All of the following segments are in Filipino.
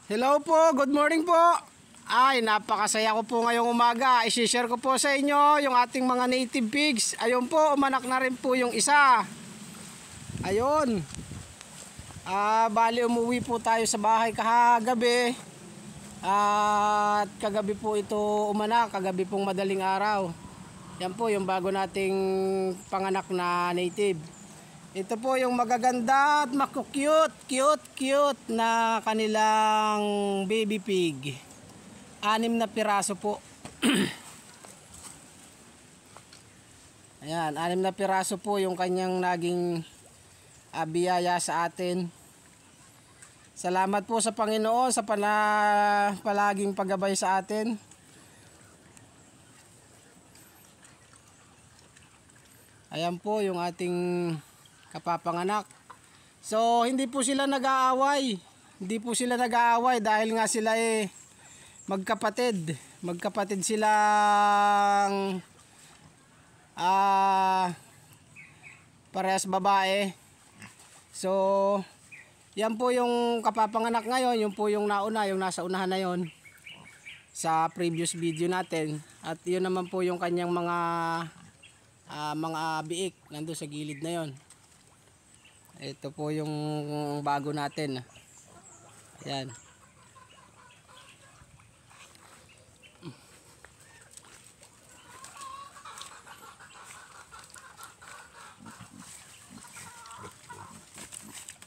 Hello po, good morning po. Ay, napakasaya ko po ngayong umaga. I-share ko po sa inyo yung ating mga native pigs. Ayun po, umanak na rin po yung isa. Ayun. Bali umuwi po tayo sa bahay kagabi. At kagabi po ito umanak, kagabi pong madaling araw. Yan po yung bago nating panganak na native. Ito po yung magaganda at cute na kanilang baby pig. 6 na piraso po. Ayan, 6 na piraso po yung kanyang naging biyaya sa atin. Salamat po sa Panginoon sa palaging paggabay sa atin. Ayan po yung ating kapapanganak. So hindi po sila nag-aaway. Hindi po sila nag-aaway dahil nga sila magkapatid. Magkapatid silang parehas babae. So yan po yung kapapanganak ngayon. Yung po yung nauna, yung nasa unahan na yon sa previous video natin. At yun naman po yung kanyang mga biik nandun sa gilid na yon. Ito po yung bago natin. Ayan.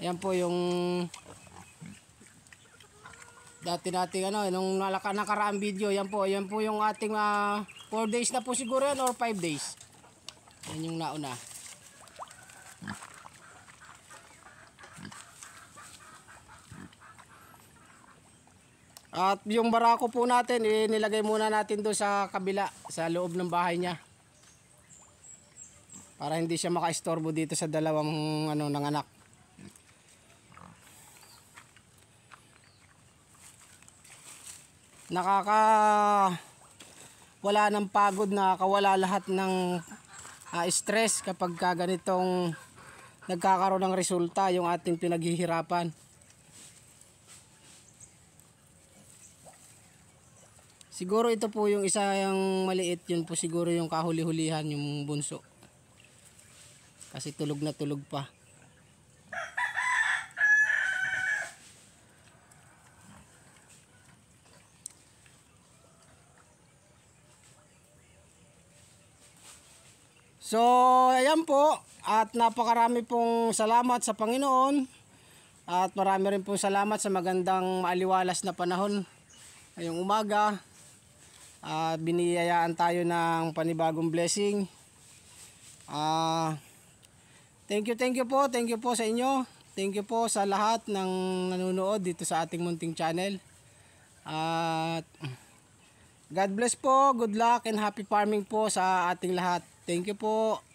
Ayan po yung dati nating nung nakaraang video. Yan po yung ating 4 days na po siguro yan or 5 days. Yan yung nauna. At yung barako po natin, nilagay muna natin doon sa kabila, sa loob ng bahay niya. Para hindi siya makaistorbo dito sa dalawang nanganak. Wala ng pagod, nakakawala lahat ng stress kapag ganitong nagkakaroon ng resulta yung ating pinaghihirapan. Siguro ito po yung isa yung maliit, yun po siguro yung kahuli-hulihan, yung bunso. Kasi tulog na tulog pa. So, ayan po. At napakarami pong salamat sa Panginoon. At marami rin pong salamat sa magandang maaliwalas na panahon ngayong umaga. Biniyayaan tayo ng panibagong blessing. Thank you po. Thank you po sa inyo. Thank you po sa lahat ng nanonood dito sa ating munting channel. At God bless po. Good luck and happy farming po sa ating lahat. Thank you po.